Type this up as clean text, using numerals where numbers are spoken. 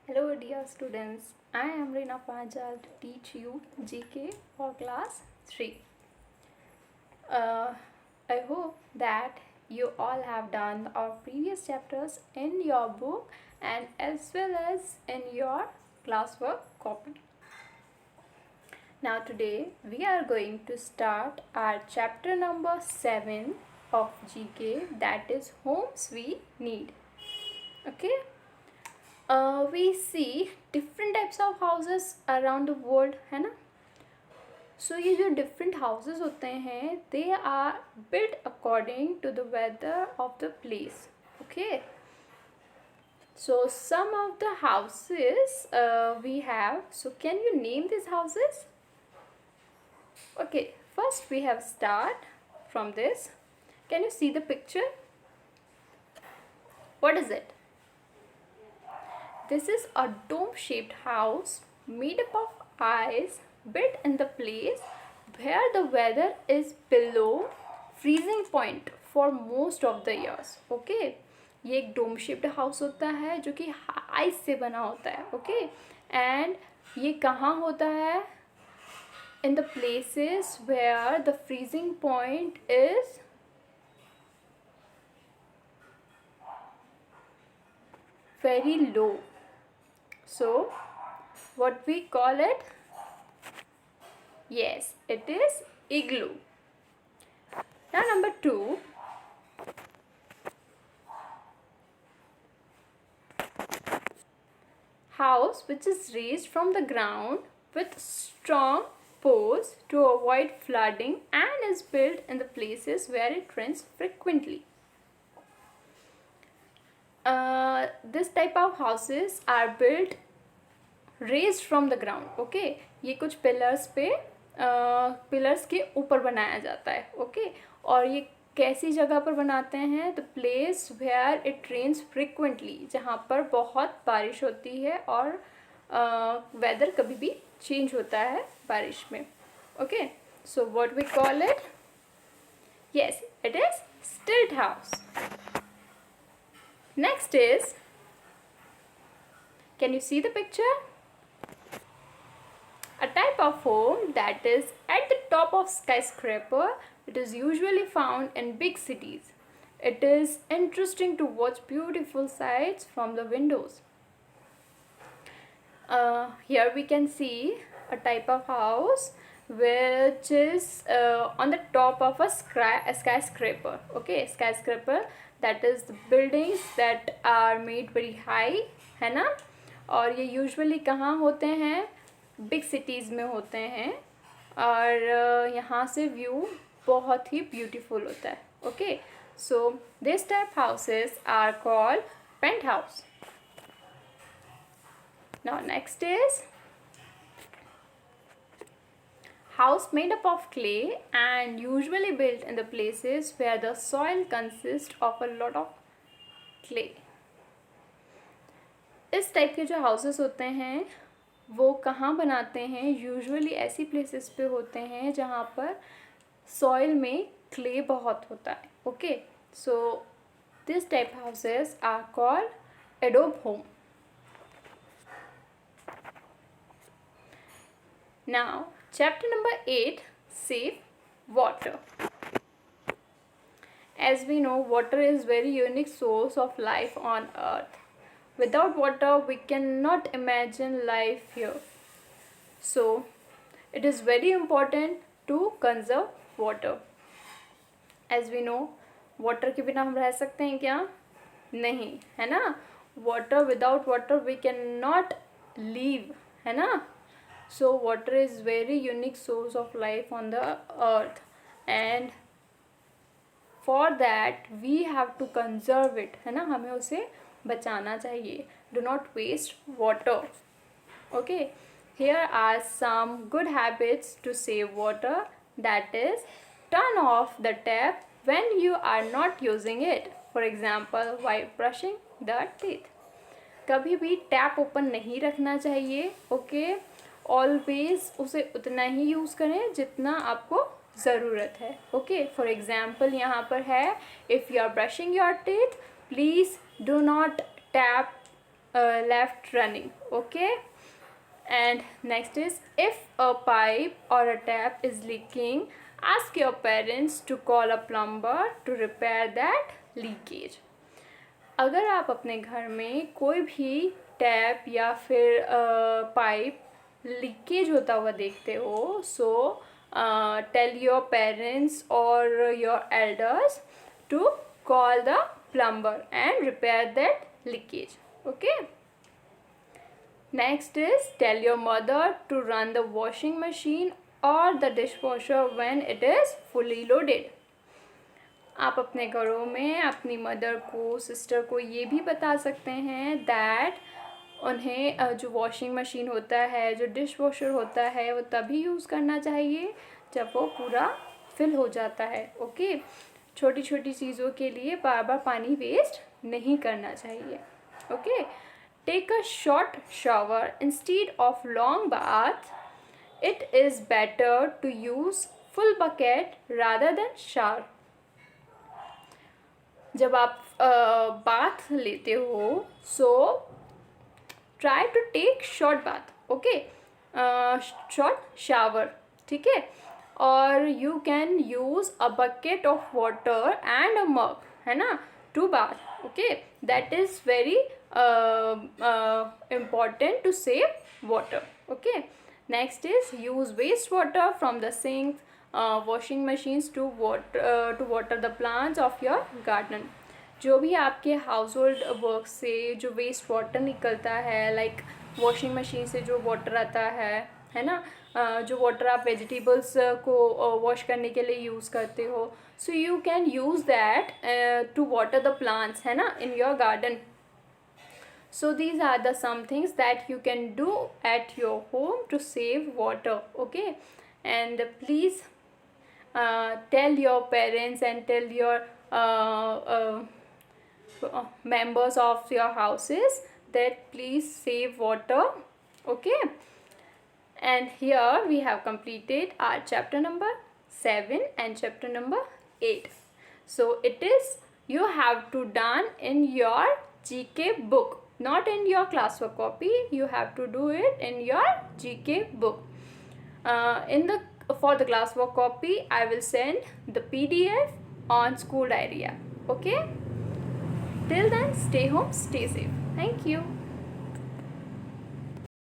Hello dear students, I am Reena Pajal to teach you GK for class 3. Uh, I hope that you all have done our previous chapters in your book and as well as in your classwork copy. Now today we are going to start our chapter number 7 of GK, that is Homes We Need. Okay. We see different types of houses around the world, है ना. So ये जो different houses होते हैं, they are built according to the weather of the place. Okay. So some of the houses we have. So can you name these houses? Okay. First we have start from this. Can you see the picture? What is it? This is a dome-shaped house made up of ice built in the place where the weather is below freezing point for most of the years. Okay, ये एक dome shaped house होता है जो कि ice से बना होता है. ओके, एंड ये कहाँ होता है? In the places where the freezing point is very low. So what we call it? Yes, it is igloo. Now number 2, house which is raised from the ground with strong posts to avoid flooding and is built in the places where it rains frequently. This type of houses are built raised from the ground. Okay, ये कुछ pillars पे pillars के ऊपर बनाया जाता है. Okay, और ये कैसी जगह पर बनाते हैं? The place where it rains frequently, जहाँ पर बहुत बारिश होती है और वेदर कभी भी चेंज होता है बारिश में. Okay, so what we call it? Yes, it is stilt house. Next is, can you see the picture? A type of home that is at the top of skyscraper. It is usually found in big cities. It is interesting to watch beautiful sights from the windows. Here we can see a type of house which is on the top of a skyscraper. Okay, skyscraper, that is the buildings that are made very high, है ना. और ये usually कहाँ होते हैं? Big cities में होते हैं और यहाँ से व्यू बहुत ही ब्यूटीफुल होता है. Okay, so this type houses are called paint house. Now next is house made up of clay and usually built in the places where the soil consists of a lot of clay. इस type के जो houses होते हैं वो कहाँ बनाते हैं? Usually ऐसी प्लेसेस पे होते हैं जहाँ पर सॉइल में क्ले बहुत होता है. Okay, so this type houses are called adobe home. Now, chapter number 8, save water. As we know, water is very unique source of life on earth. Without water, we cannot imagine life here. So, it is very important to conserve water. As we know, water के बिना हम रह सकते हैं क्या? नहीं, है ना. Water, without water we cannot live, है ना. So water is very unique source of life on the earth, and for that we have to conserve it, है ना. हमें उसे बचाना चाहिए. Do not waste water. Okay, here are some good habits to save water. That is, turn off the tap when you are not using it. For example, while brushing the teeth. कभी भी tap open नहीं रखना चाहिए. Okay, always उसे उतना ही use करें जितना आपको ज़रूरत है. ओके, फॉर एग्ज़ाम्पल यहाँ पर है, if you are brushing your teeth, please do not tap left running. Okay. And next is, if a pipe or a tap is leaking, ask your parents to call a plumber to repair that leakage. अगर आप अपने घर में कोई भी tap या फिर pipe leakage होता हुआ देखते हो, सो टेल योर पेरेंट्स और your elders to call the plumber and repair that leakage. Okay. Next is, tell your mother to run the washing machine or the dishwasher when it is fully loaded. आप अपने घरों में अपनी mother को, sister को ये भी बता सकते हैं दैट उन्हें जो वॉशिंग मशीन होता है, जो डिश वॉशर होता है, वो तभी यूज़ करना चाहिए जब वो पूरा फिल हो जाता है. ओके. छोटी छोटी चीज़ों के लिए बार बार पानी वेस्ट नहीं करना चाहिए. Okay. Take a short shower instead of long bath. It is better to use full bucket rather than shower. जब आप बाथ लेते हो, so try to take short bath. Okay. Short shower. ठीक है. और you can use a bucket of water and a mug, है ना, to bath. Okay. That is very important to save water. Okay. Next is, use wastewater from the sink, washing machines to water the plants of your garden. जो भी आपके house hold work से जो waste water निकलता है, like washing machine से जो water आता है ना, जो वाटर आप वेजिटेबल्स को वॉश करने के लिए यूज़ करते हो, so you can use that to water the plants, है ना, in your garden. So these are the some things that you can do at your home to save water. Okay. And please tell your parents and tell your members of your houses that please save water. Okay. And here we have completed our chapter number 7 and chapter number 8. So it is, you have to done in your GK book, not in your classwork copy. You have to do it in your GK book. For the classwork copy, I will send the PDF on School Diary app. Okay. Till then, stay home, stay safe. Thank you.